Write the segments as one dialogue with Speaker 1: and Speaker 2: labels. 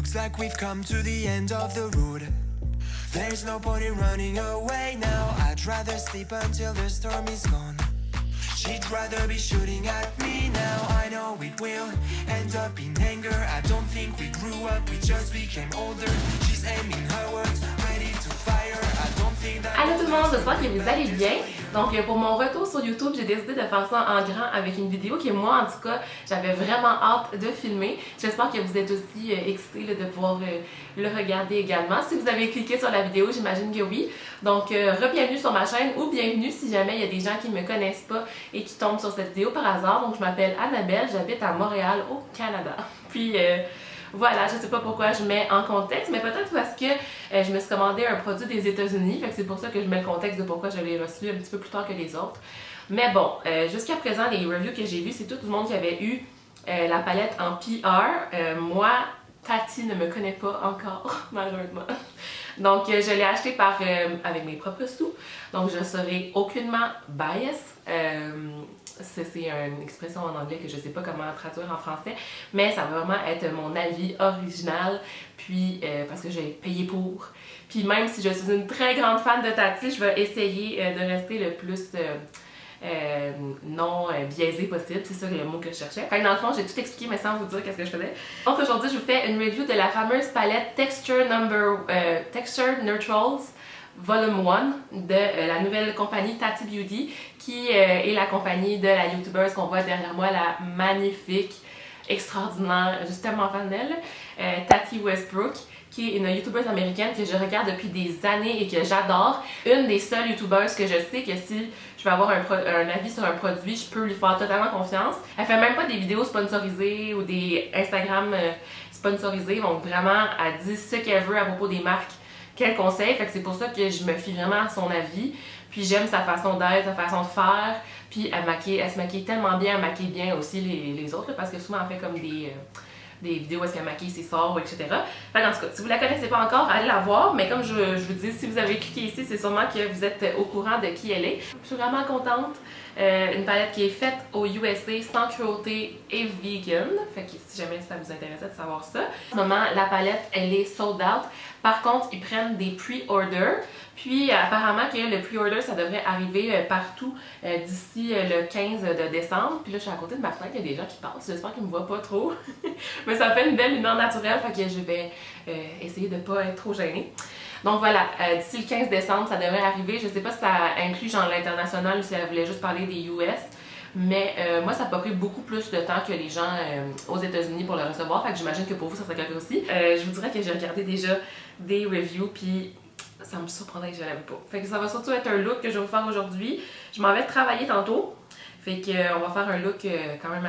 Speaker 1: Looks like we've come to the end of the road. There's no point in running away now. I'd rather sleep until the storm is gone. She'd rather be shooting at me now. I know it will end up in anger. I don't think we grew up, we just became older. She's aiming her words, ready to fire. I don't think that...
Speaker 2: Allô tout le monde, j'espère que vous allez bien. Donc pour mon retour sur YouTube, j'ai décidé de faire ça en grand avec une vidéo que moi en tout cas, j'avais vraiment hâte de filmer. J'espère que vous êtes aussi excités de pouvoir le regarder également. Si vous avez cliqué sur la vidéo, j'imagine que oui. Donc re-bienvenue sur ma chaîne ou bienvenue si jamais il y a des gens qui ne me connaissent pas et qui tombent sur cette vidéo par hasard. Donc je m'appelle Annabelle, j'habite à Montréal au Canada. Puis voilà, je sais pas pourquoi je mets en contexte, mais peut-être parce que je me suis commandé un produit des États-Unis, fait que c'est pour ça que je mets le contexte de pourquoi je l'ai reçu un petit peu plus tard que les autres. Mais bon, jusqu'à présent, les reviews que j'ai vues, c'est tout le monde qui avait eu la palette en PR. Moi, Tati ne me connaît pas encore, malheureusement. Donc, je l'ai acheté avec mes propres sous. Donc, je serai aucunement bias. C'est une expression en anglais que je sais pas comment traduire en français, mais ça va vraiment être mon avis original, puis parce que j'ai payé pour. Puis même si je suis une très grande fan de Tati, je vais essayer de rester le plus non biaisé possible, c'est ça le mot que je cherchais. Fait que dans le fond, j'ai tout expliqué mais sans vous dire qu'est-ce que je faisais. Donc aujourd'hui, je vous fais une review de la fameuse palette Texture Neutrals Volume 1 de la nouvelle compagnie Tati Beauty, qui est la compagnie de la youtubeuse qu'on voit derrière moi, la magnifique, extraordinaire, je suis tellement fan d'elle, Tati Westbrook, qui est une youtubeuse américaine que je regarde depuis des années et que j'adore. Une des seules youtubeuses que je sais que si je veux avoir un avis sur un produit, je peux lui faire totalement confiance. Elle fait même pas des vidéos sponsorisées ou des Instagram sponsorisés, donc vraiment elle dit ce qu'elle veut à propos des marques qu'elle conseille, fait que c'est pour ça que je me fie vraiment à son avis. Puis j'aime sa façon d'être, sa façon de faire. Puis elle se maquille tellement bien, elle maquille bien aussi les autres, parce que souvent elle fait comme des vidéos où elle maquille ses sorts, etc. Fait en tout cas, si vous la connaissez pas encore, allez la voir. Mais comme je vous dis, si vous avez cliqué ici, c'est sûrement que vous êtes au courant de qui elle est. Je suis vraiment contente. Une palette qui est faite aux USA, sans cruauté et vegan. Fait que si jamais ça vous intéressait de savoir ça. En ce moment, la palette, elle est sold out. Par contre, ils prennent des pre-orders. Puis apparemment que le pre-order, ça devrait arriver partout d'ici le 15 de décembre. Puis là, je suis à côté de ma fenêtre, il y a des gens qui passent. J'espère qu'ils me voient pas trop. Mais ça fait une belle lumière naturelle, fait que je vais essayer de pas être trop gênée. Donc voilà, d'ici le 15 décembre, ça devrait arriver. Je sais pas si ça inclut genre l'international ou si elle voulait juste parler des US. Mais moi, ça n'a pas pris beaucoup plus de temps que les gens aux États-Unis pour le recevoir. Fait que j'imagine que pour vous, ça serait quelque chose aussi. Je vous dirais que j'ai regardé déjà des reviews, puis ça me surprendrait que je l'aime pas. Fait que ça va surtout être un look que je vais vous faire aujourd'hui. Je m'en vais travailler tantôt. Fait que on va faire un look quand même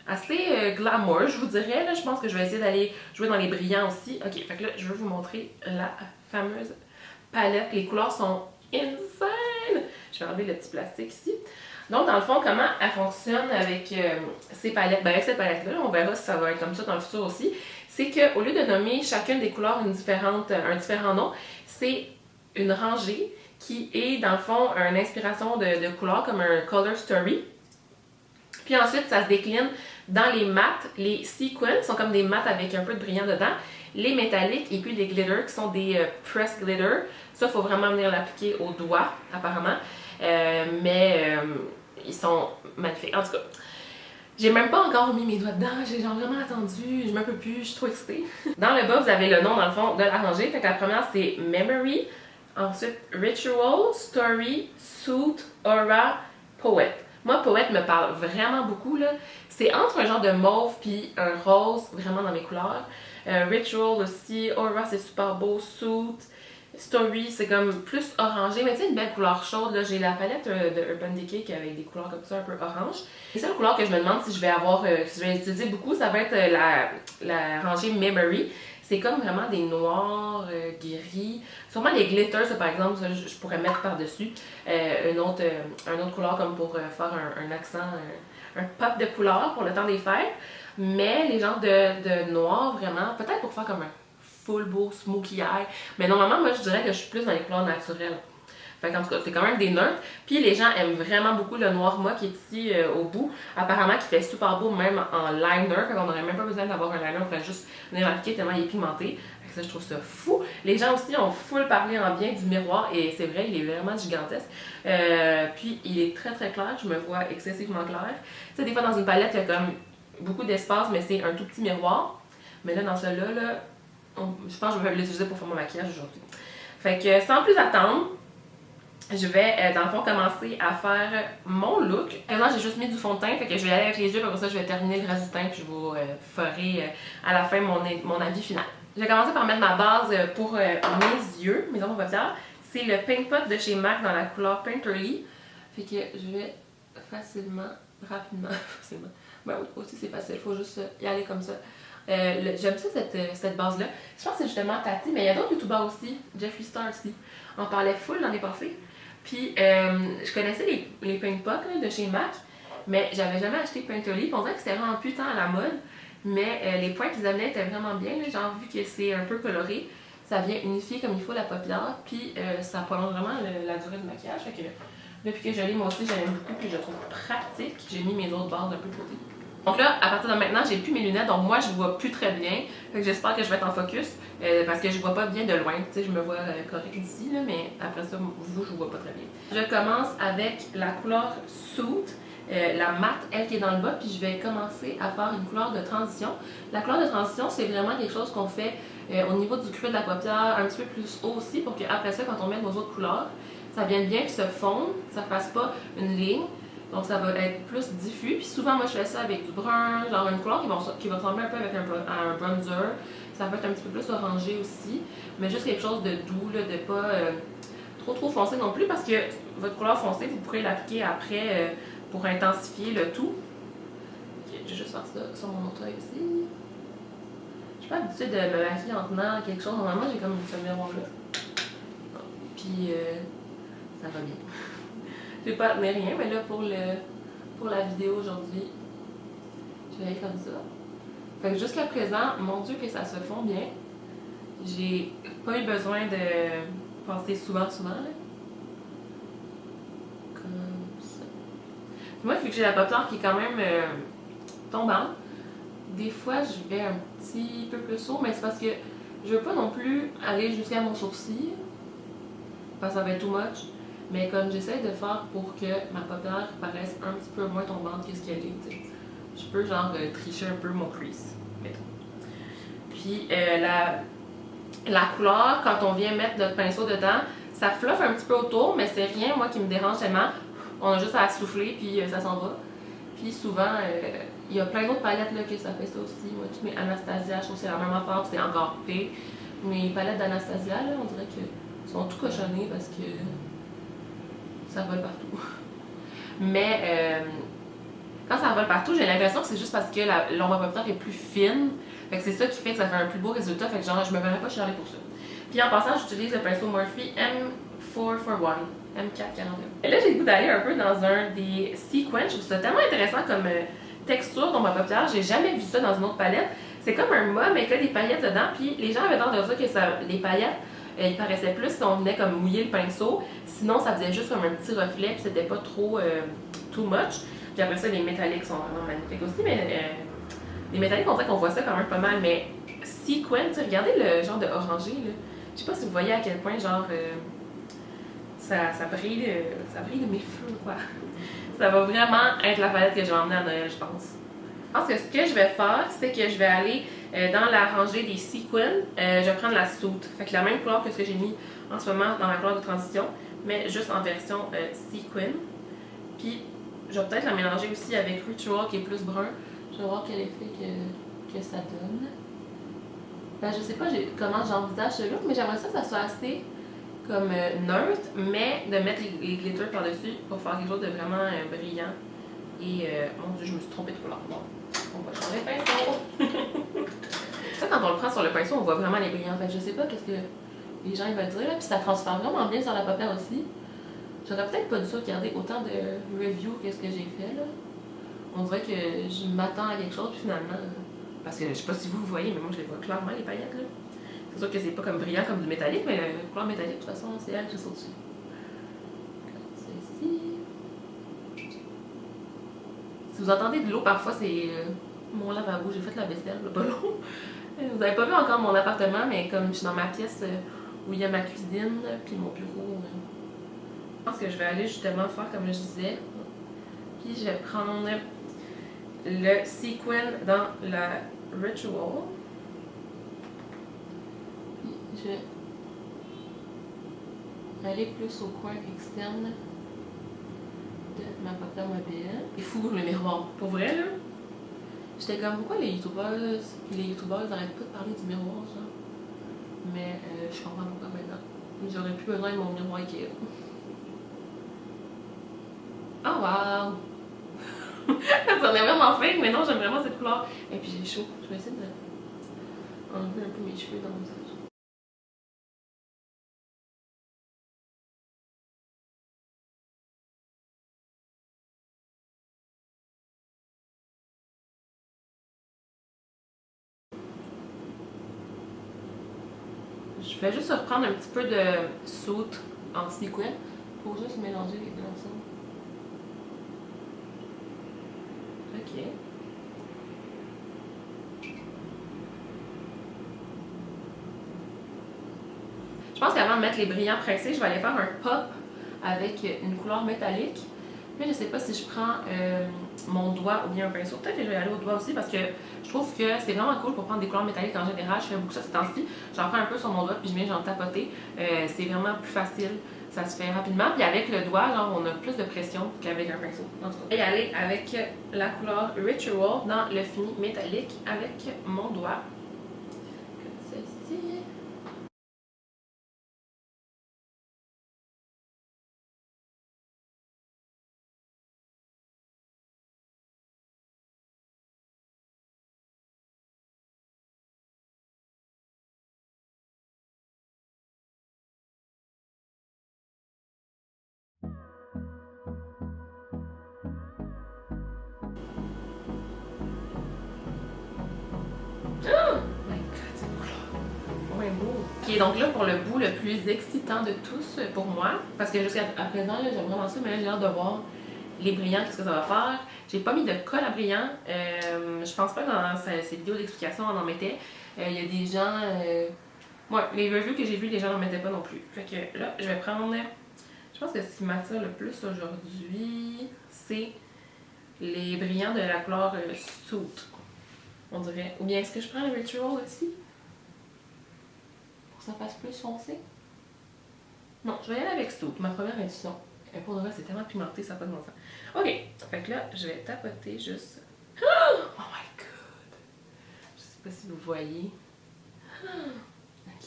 Speaker 2: assez glamour, je vous dirais. Là, je pense que je vais essayer d'aller jouer dans les brillants aussi. Ok, fait que là, je vais vous montrer la fameuse palette. Les couleurs sont insane! Je vais enlever le petit plastique ici. Donc, dans le fond, comment elle fonctionne avec ces palettes? Ben, avec cette palette-là, on verra si ça va être comme ça dans le futur aussi. C'est qu'au lieu de nommer chacune des couleurs un différent nom, c'est une rangée qui est, dans le fond, une inspiration de couleurs comme un color story. Puis ensuite, ça se décline dans les mattes. Les sequins sont comme des mattes avec un peu de brillant dedans. Les métalliques et puis les glitters qui sont des press glitter. Ça, il faut vraiment venir l'appliquer au doigt, apparemment. Ils sont magnifiques. En tout cas, j'ai même pas encore mis mes doigts dedans. J'ai genre vraiment attendu. Je m'en peux plus. Je suis trop excitée. Dans le bas, vous avez le nom, dans le fond, de la rangée. Fait que la première, c'est Memory. Ensuite, Ritual, Story, Suit, Aura, Poet. Moi, Poet me parle vraiment beaucoup, là. C'est entre un genre de mauve puis un rose, vraiment dans mes couleurs. Ritual aussi, Aura, c'est super beau. Suit, Story, c'est comme plus orangé, mais tu sais, une belle couleur chaude. Là, j'ai la palette de Urban Decay avec des couleurs comme ça, un peu orange. Et c'est la couleur que je me demande si je vais avoir, si je vais utiliser beaucoup, ça va être la rangée Memory. C'est comme vraiment des noirs, gris. Sûrement les glitters, ça, par exemple, ça, je pourrais mettre par-dessus. Une autre couleur comme pour faire un accent, un pop de couleur pour le temps des fêtes. Mais les genres de noir, vraiment, peut-être pour faire comme un full beau smoky eye. Mais normalement, moi, je dirais que je suis plus dans les couleurs naturelles. Fait qu'en tout cas, c'est quand même des neutres. Puis les gens aiment vraiment beaucoup le noir mat qui est ici au bout. Apparemment, qui fait super beau même en liner. Fait qu'on n'aurait même pas besoin d'avoir un liner, on pourrait juste venir l'appliquer tellement il est pigmenté. Fait que ça, je trouve ça fou. Les gens aussi ont full parlé en bien du miroir et c'est vrai, il est vraiment gigantesque. Puis il est très très clair, je me vois excessivement clair. Tu sais, des fois dans une palette, il y a comme beaucoup d'espace, mais c'est un tout petit miroir. Mais là, dans celui-là, je pense que je vais l'utiliser pour faire mon maquillage aujourd'hui. Fait que sans plus attendre, je vais dans le fond commencer à faire mon look. Maintenant, j'ai juste mis du fond de teint, fait que je vais aller avec les yeux, comme ça je vais terminer le reste du teint, puis je vous ferai à la fin mon avis final. Je vais commencer par mettre ma base pour mes yeux, mes ombres paupières. C'est le Paint Pot de chez MAC dans la couleur Painterly. Fait que je vais rapidement, facilement. Ben oui, aussi c'est facile, il faut juste y aller comme ça. J'aime ça cette base-là. Je pense que c'est justement Tati, mais il y a d'autres youtubeurs aussi. Jeffree Star aussi. On parlait full l'année passée. Puis je connaissais les Paint Pots de chez MAC, mais j'avais jamais acheté Painterly. On dirait que c'était vraiment plus tant à la mode, mais les points qu'ils amenaient étaient vraiment bien. Genre, vu que c'est un peu coloré, ça vient unifier comme il faut la paupière, puis ça prolonge vraiment la durée du maquillage. Fait que depuis que je l'ai, moi aussi, j'aime beaucoup, puis je trouve pratique. J'ai mis mes autres bases un peu de côté. Donc là, à partir de maintenant, j'ai plus mes lunettes, donc moi je vois plus très bien. Fait que j'espère que je vais être en focus parce que je vois pas bien de loin. Tu sais, je me vois correct ici, là, mais après ça, vous, je vous vois pas très bien. Je commence avec la couleur Suit, la matte, elle qui est dans le bas, puis je vais commencer à faire une couleur de transition. La couleur de transition, c'est vraiment quelque chose qu'on fait au niveau du creux de la paupière, un petit peu plus haut aussi, pour qu'après ça, quand on met nos autres couleurs, ça vienne bien se fondre, ça fasse pas une ligne. Donc ça va être plus diffus. Puis souvent, moi, je fais ça avec du brun, genre une couleur qui va ressembler un peu avec un bronzer. Ça peut être un petit peu plus orangé aussi, mais juste quelque chose de doux, là, de pas trop foncé non plus, parce que votre couleur foncée, vous pourrez l'appliquer après pour intensifier le tout. Okay, je vais juste faire ça sur mon autre œil aussi. Je suis pas habituée de me maquiller en tenant quelque chose. Normalement, j'ai comme ce miroir-là. Puis ça va bien. Je vais pas tenir rien, mais là pour la vidéo aujourd'hui, je vais aller comme ça. Fait que jusqu'à présent, mon Dieu que ça se fond bien. J'ai pas eu besoin de passer souvent, là. Comme ça. Puis moi, vu que j'ai la paupière qui est quand même tombante, des fois je vais un petit peu plus haut, mais c'est parce que je veux pas non plus aller jusqu'à mon sourcil, parce que ça va être too much. Mais comme j'essaie de faire pour que ma paupière paraisse un petit peu moins tombante que ce qu'elle est, t'sais. Je peux genre tricher un peu mon crease, mettons. Puis la couleur, quand on vient mettre notre pinceau dedans, ça fluffe un petit peu autour, mais c'est rien, moi, qui me dérange tellement. On a juste à souffler, puis ça s'en va. Puis souvent, il y a plein d'autres palettes là, que ça fait ça aussi. Moi, toutes mes Anastasia, je trouve que c'est la même affaire, puis c'est encore pire. Mes palettes d'Anastasia, là, on dirait qu'elles sont tout cochonnées parce que ça vole partout. Mais quand ça vole partout, j'ai l'impression que c'est juste parce que l'ombre paupière est plus fine. Fait que c'est ça qui fait que ça fait un plus beau résultat. Fait que genre, je me verrais pas chialer pour ça. Puis en passant, j'utilise le pinceau Morphe M441. M441. Et là, j'ai le goût d'aller un peu dans un des sequins. Je trouve ça tellement intéressant comme texture d'ombre paupière. J'ai jamais vu ça dans une autre palette. C'est comme un mât, mais qu'il y a des paillettes dedans. Puis les gens avaient l'air de dire que les paillettes, il paraissait plus si on venait comme mouiller le pinceau. Sinon, ça faisait juste comme un petit reflet, puis c'était pas trop too much. Puis après ça, les métalliques sont vraiment magnifiques aussi, mais les métalliques, on dirait qu'on voit ça quand même pas mal. Mais sequin, regardez le genre de orangé, là. Je sais pas si vous voyez à quel point, genre, ça brille de mille feux, quoi. Ça va vraiment être la palette que je vais emmener à Noël, je pense. Je pense que ce que je vais faire, c'est que je vais aller dans la rangée des sequins, je vais prendre la Suit. Fait que la même couleur que ce que j'ai mis en ce moment dans la couleur de transition, mais juste en version sequin. Puis je vais peut-être la mélanger aussi avec Ritual qui est plus brun. Je vais voir quel effet que ça donne. Ben, je sais pas comment j'envisage ce look, mais j'aimerais ça que ça soit assez comme neutre, mais de mettre les glitters par-dessus pour faire quelque chose de vraiment brillant. Et mon Dieu, je me suis trompée de couleur. Bon, on va changer le pinceau. Ça, quand on le prend sur le pinceau, on voit vraiment les brillants. Fait que je sais pas qu'est-ce que les gens ils veulent dire là, puis ça transfère vraiment bien sur la paupière aussi. J'aurais peut-être pas dû regarder autant de reviews que ce que j'ai fait là. On dirait que je m'attends à quelque chose, puis finalement, parce que je sais pas si vous voyez, mais moi je les vois clairement les paillettes là. C'est sûr que c'est pas comme brillant comme du métallique, mais la couleur métallique de toute façon, c'est elle qui saute dessus. vous entendez de l'eau parfois, c'est mon lavabo. J'ai fait la vaisselle, là, pas long. Vous n'avez pas vu encore mon appartement, mais comme je suis dans ma pièce où il y a ma cuisine, puis mon bureau, je pense que je vais aller justement faire comme je disais. Puis je vais prendre le sequin dans la Ritual. Puis je vais aller plus au coin externe de ma porte mobile. C'est fou le miroir. Pour vrai, là, j'étais comme, pourquoi les youtubeurs n'arrêtent pas de parler du miroir, genre? Mais je comprends pourquoi maintenant. J'aurais plus besoin de mon miroir Ikea. Oh wow! Ça en est vraiment fake, mais non, j'aime vraiment cette couleur. Et puis j'ai chaud. Je vais essayer de enlever un peu mes cheveux dans mon visage. Je vais juste reprendre un petit peu de soude en sequin pour juste mélanger les deux ensemble. Ok. Je pense qu'avant de mettre les brillants pressés, je vais aller faire un pop avec une couleur métallique. Puis je sais pas si je prends mon doigt ou bien un pinceau. Peut-être que je vais aller au doigt aussi parce que je trouve que c'est vraiment cool pour prendre des couleurs métalliques en général. Je fais beaucoup ça ces temps-ci. J'en prends un peu sur mon doigt puis je viens j'en tapoter. C'est vraiment plus facile. Ça se fait rapidement. Puis avec le doigt, genre, on a plus de pression qu'avec un pinceau. En tout cas, je vais y aller avec la couleur Ritual dans le fini métallique avec mon doigt. Comme ceci. Oh my god, c'est couleur. Ouais, beau. Ok, donc là, pour le bout le plus excitant de tous pour moi, parce que jusqu'à présent, j'aime vraiment ça, mais là, j'ai hâte de voir les brillants, qu'est-ce que ça va faire. J'ai pas mis de colle à brillant. Je pense pas que dans ces vidéos d'explication, on en mettait. Il y a des gens. Ouais, les reviews que j'ai vues, les gens n'en mettaient pas non plus. Fait que là, je vais prendre. Je pense que ce qui m'attire le plus aujourd'hui, c'est les brillants de la couleur Soot. On dirait. Ou bien est-ce que je prends le Ritual aussi? Pour que ça fasse plus foncé? Non, je vais y aller avec Soot, ma première intuition. Pour le reste, c'est tellement pimenté, ça n'a pas de bon sens. Ok, fait que là, je vais tapoter juste. Oh my god! Je sais pas si vous voyez. Ok.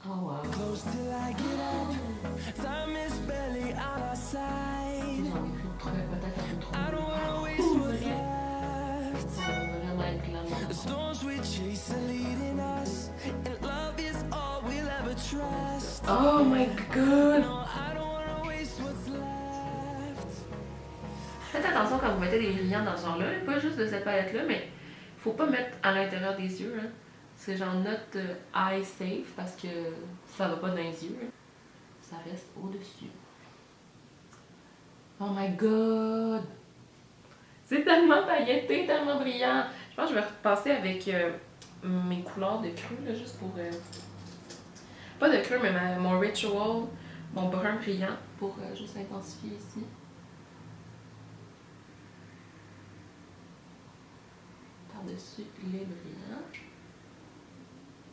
Speaker 2: Oh wow.
Speaker 1: Close till I get up. Time is barely on our side.
Speaker 2: J'en ai pris peut-être un peu trop.
Speaker 1: I don't wanna waste what's left.
Speaker 2: Ça va vraiment être glamour.
Speaker 1: The storms we chase are leading us, and love is all we'll ever trust.
Speaker 2: Oh my god!
Speaker 1: No, I don't wanna waste what's left.
Speaker 2: Faites attention quand vous mettez des brillants dans ce genre-là, pas juste de cette palette-là, mais faut pas mettre à l'intérieur des yeux. Hein. C'est genre note eye safe parce que ça va pas dans les yeux. Ça reste au-dessus. Oh my god! C'est tellement pailleté, tellement brillant. Je pense que je vais repasser avec mes couleurs de creux, là, juste pour... pas de creux, mais mon Ritual, mon brun brillant, pour juste intensifier ici. Par-dessus les brillants.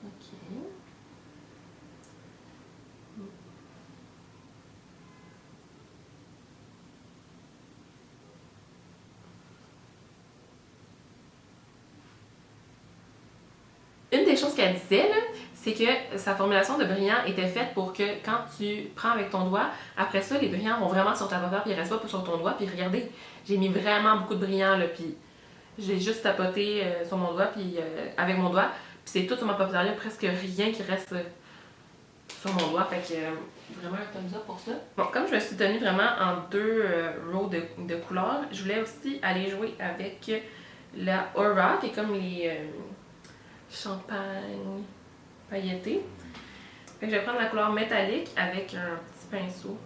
Speaker 2: Ok. Une des choses qu'elle disait, là, c'est que sa formulation de brillant était faite pour que quand tu prends avec ton doigt, après ça, les brillants vont vraiment sur ta paupière puis ils restent pas sur ton doigt. Puis regardez, j'ai mis vraiment beaucoup de brillants là, puis j'ai juste tapoté sur mon doigt, puis avec mon doigt, puis c'est tout sur ma paupière, il y a presque rien qui reste sur mon doigt, fait que vraiment un thumbs up pour ça. Bon, comme je me suis tenue vraiment en deux rows de couleurs, je voulais aussi aller jouer avec la Aura, qui est comme les champagne pailleté. Fait que je vais prendre la couleur métallique avec un petit pinceau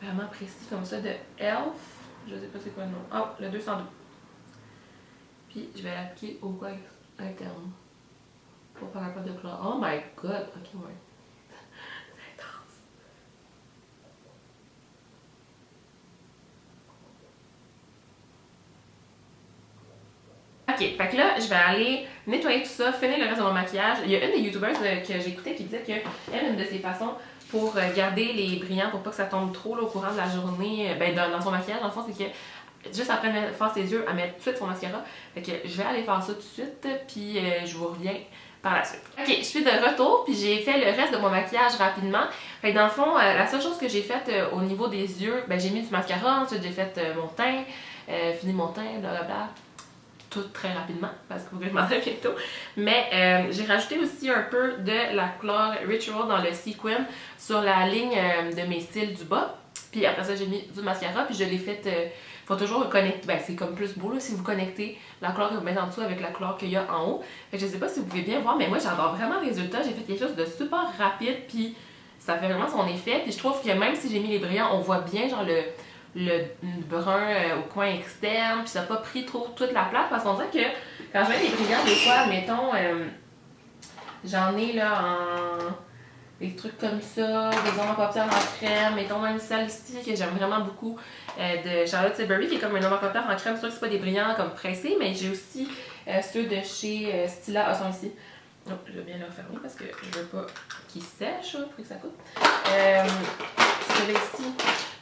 Speaker 2: vraiment précis comme ça de Elf. Je sais pas c'est quoi le nom. Oh, le 212. Puis je vais l'appliquer au coin interne pour faire un peu de couleur. Oh my god! Ok, ouais. C'est intense. Ok, fait que là, je vais aller nettoyer tout ça, finir le reste de mon maquillage. Il y a une des youtubeurs que j'écoutais qui disait que elle, une de ses façons pour garder les brillants, pour pas que ça tombe trop là, au courant de la journée, ben dans son maquillage, dans le fond, c'est que juste après de faire ses yeux, elle met tout de suite son mascara. Fait que je vais aller faire ça tout de suite, puis je vous reviens par la suite. Ok, je suis de retour, puis j'ai fait le reste de mon maquillage rapidement. Fait que dans le fond, la seule chose que j'ai faite au niveau des yeux, ben j'ai mis du mascara, ensuite j'ai fait mon teint, fini mon teint, blablabla. Tout très rapidement parce qu'il faut que je m'en aille bientôt. Mais j'ai rajouté aussi un peu de la couleur Ritual dans le sequin sur la ligne de mes cils du bas. Puis après ça, j'ai mis du mascara, puis je l'ai fait. Faut toujours connecter. Ben, c'est comme plus beau là, si vous connectez la couleur que vous mettez en dessous avec la couleur qu'il y a en haut. Fait que je sais pas si vous pouvez bien voir, mais moi j'adore vraiment le résultat. J'ai fait quelque chose de super rapide, puis ça fait vraiment son effet. Puis je trouve que même si j'ai mis les brillants, on voit bien genre le brun au coin externe, puis ça n'a pas pris trop toute la place parce qu'on dirait que quand je mets les brillants, des fois, mettons, j'en ai là en des trucs comme ça, des ombres à paupières en crème, mettons même celle-ci que j'aime vraiment beaucoup de Charlotte Tilbury qui est comme une ombre à paupières en crème, c'est sûr que c'est pas des brillants comme pressés, mais j'ai aussi ceux de chez Stila, sont ici. Oh, je vais bien le refermer parce que je veux pas qu'ils sèchent, pour que ça coûte. Celui ici,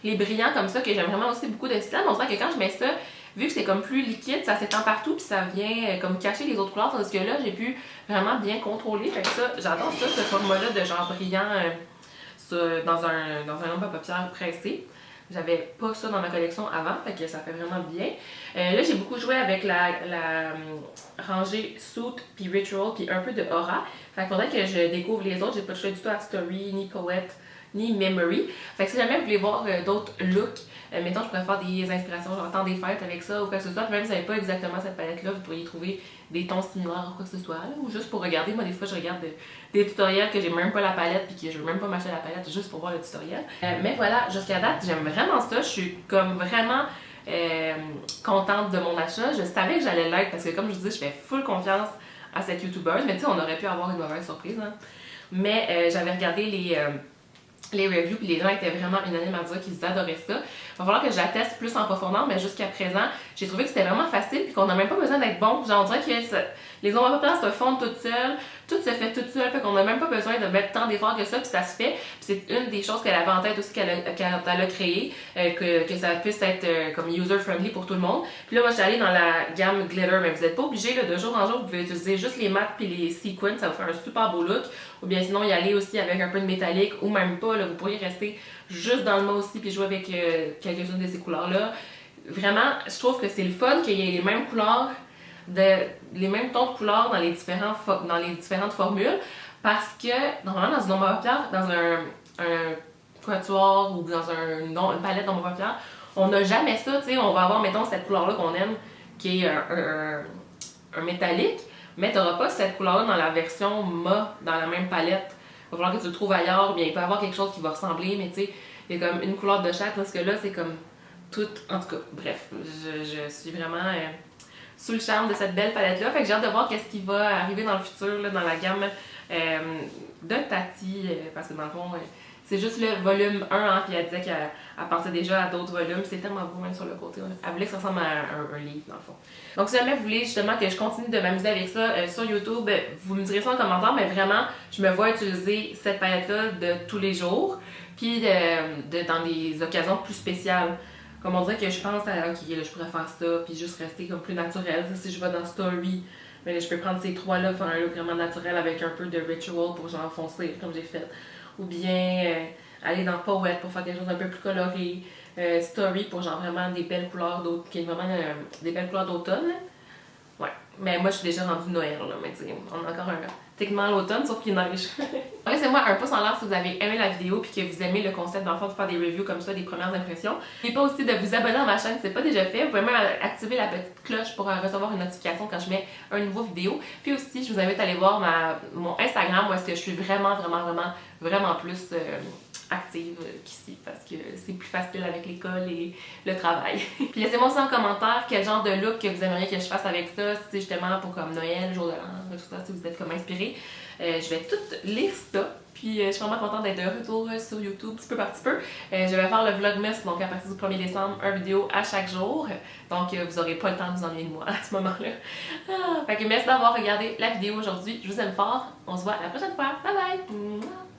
Speaker 2: les brillants comme ça que j'aime vraiment aussi beaucoup de Stila, mais on dirait que quand je mets ça, vu que c'est comme plus liquide, ça s'étend partout puis ça vient comme cacher les autres couleurs, tandis que là, j'ai pu vraiment bien contrôler. Fait que ça, j'adore ça, ce format-là de genre brillant dans un ombre à paupières pressé. J'avais pas ça dans ma collection avant, fait que ça fait vraiment bien. Là, j'ai beaucoup joué avec la rangée Suit, puis Ritual, puis un peu de Aura. Fait qu'il faudrait que je découvre les autres. J'ai pas joué du tout à Story, ni Poet, ni Memory. Fait que si jamais vous voulez voir d'autres looks, mettons, je pourrais faire des inspirations, genre temps des fêtes avec ça ou quoi que ce soit. Puis même si vous n'avez pas exactement cette palette-là, vous pourriez trouver des tons similaires ou quoi que ce soit. Là, ou juste pour regarder. Moi, des fois, je regarde des tutoriels que j'ai même pas la palette puis que je veux même pas m'acheter la palette juste pour voir le tutoriel. Mais voilà, jusqu'à date, j'aime vraiment ça. Je suis comme vraiment contente de mon achat. Je savais que j'allais l'être parce que, comme je vous dis, je fais full confiance à cette youtubeuse. Mais tu sais, on aurait pu avoir une mauvaise surprise. Hein. Mais j'avais regardé les reviews, puis les gens étaient vraiment unanimes à dire qu'ils adoraient ça. Il va falloir que je la teste plus en profondeur, mais jusqu'à présent, j'ai trouvé que c'était vraiment facile, puis qu'on n'a même pas besoin d'être bon. Genre, on dirait que les ombres à paupières se fondent toutes seules, tout se fait toute seule, fait qu'on n'a même pas besoin de mettre tant d'efforts que ça, puis ça se fait. Puis c'est une des choses qu'elle avait en tête aussi qu'elle a créé, que ça puisse être comme user-friendly pour tout le monde. Puis là, moi, j'étais allée dans la gamme Glitter, mais vous n'êtes pas obligé, là, de jour en jour, vous pouvez utiliser juste les mattes puis les sequins, ça va faire un super beau look. Ou bien sinon, y aller aussi avec un peu de métallique, ou même pas, là, vous pourriez rester juste dans le mat aussi, puis jouer avec quelques-unes de ces couleurs-là. Vraiment, je trouve que c'est le fun qu'il y ait les mêmes couleurs, les mêmes tons de couleurs dans les différentes formules, parce que, normalement, dans une ombre à paupières, dans un quatuor ou dans une palette d'ombre à paupières, on n'a jamais ça, tu sais, on va avoir, mettons, cette couleur-là qu'on aime, qui est un métallique, mais tu n'auras pas cette couleur-là dans la version mat, dans la même palette. Il va falloir que tu le trouves ailleurs, ou bien il peut y avoir quelque chose qui va ressembler, mais tu sais, il y a comme une couleur de chaque, parce que là, c'est comme tout, en tout cas, bref, je suis vraiment sous le charme de cette belle palette-là, fait que j'ai hâte de voir qu'est-ce qui va arriver dans le futur, là, dans la gamme de Tati, parce que dans le fond, c'est juste le volume 1, hein, puis elle disait qu'elle pensait déjà à d'autres volumes. C'est tellement beau, même sur le côté. Elle voulait que ça ressemble à un livre, dans le fond. Donc, si jamais vous voulez justement que je continue de m'amuser avec ça sur YouTube, vous me direz ça en commentaire, mais vraiment, je me vois utiliser cette palette-là de tous les jours, puis dans des occasions plus spéciales. Comme on dirait que je pense à, ok, là, je pourrais faire ça, puis juste rester comme plus naturel. Si je vais dans Story, mais là, je peux prendre ces trois-là, faire un look vraiment naturel avec un peu de Ritual pour genre foncer, comme j'ai fait. Ou bien aller dans Poet pour faire quelque chose d'un peu plus coloré. Story pour genre vraiment des belles couleurs d'automne, qui est vraiment des belles couleurs d'automne. Ouais, mais moi je suis déjà rendue Noël là, mais tu sais, on a encore techniquement l'automne sauf qu'il neige. Laissez-moi un pouce en l'air si vous avez aimé la vidéo puis que vous aimez le concept dans le fond de faire des reviews comme ça, des premières impressions. N'oubliez pas aussi de vous abonner à ma chaîne si ce n'est pas déjà fait. Vous pouvez même activer la petite cloche pour recevoir une notification quand je mets un nouveau vidéo. Puis aussi, je vous invite à aller voir mon Instagram où est-ce que je suis vraiment plus active qu'ici parce que c'est plus facile avec l'école et le travail. Puis laissez-moi aussi en commentaire quel genre de look que vous aimeriez que je fasse avec ça, si c'est justement pour comme Noël, jour de l'an, tout ça, si vous êtes comme inspiré. Je vais tout lire ça. Puis je suis vraiment contente d'être de retour sur YouTube petit peu par petit peu. Je vais faire le Vlogmas, donc à partir du 1er décembre, une vidéo à chaque jour. Donc vous n'aurez pas le temps de vous ennuyer de moi à ce moment-là. Fait que merci d'avoir regardé la vidéo aujourd'hui. Je vous aime fort. On se voit la prochaine fois. Bye bye!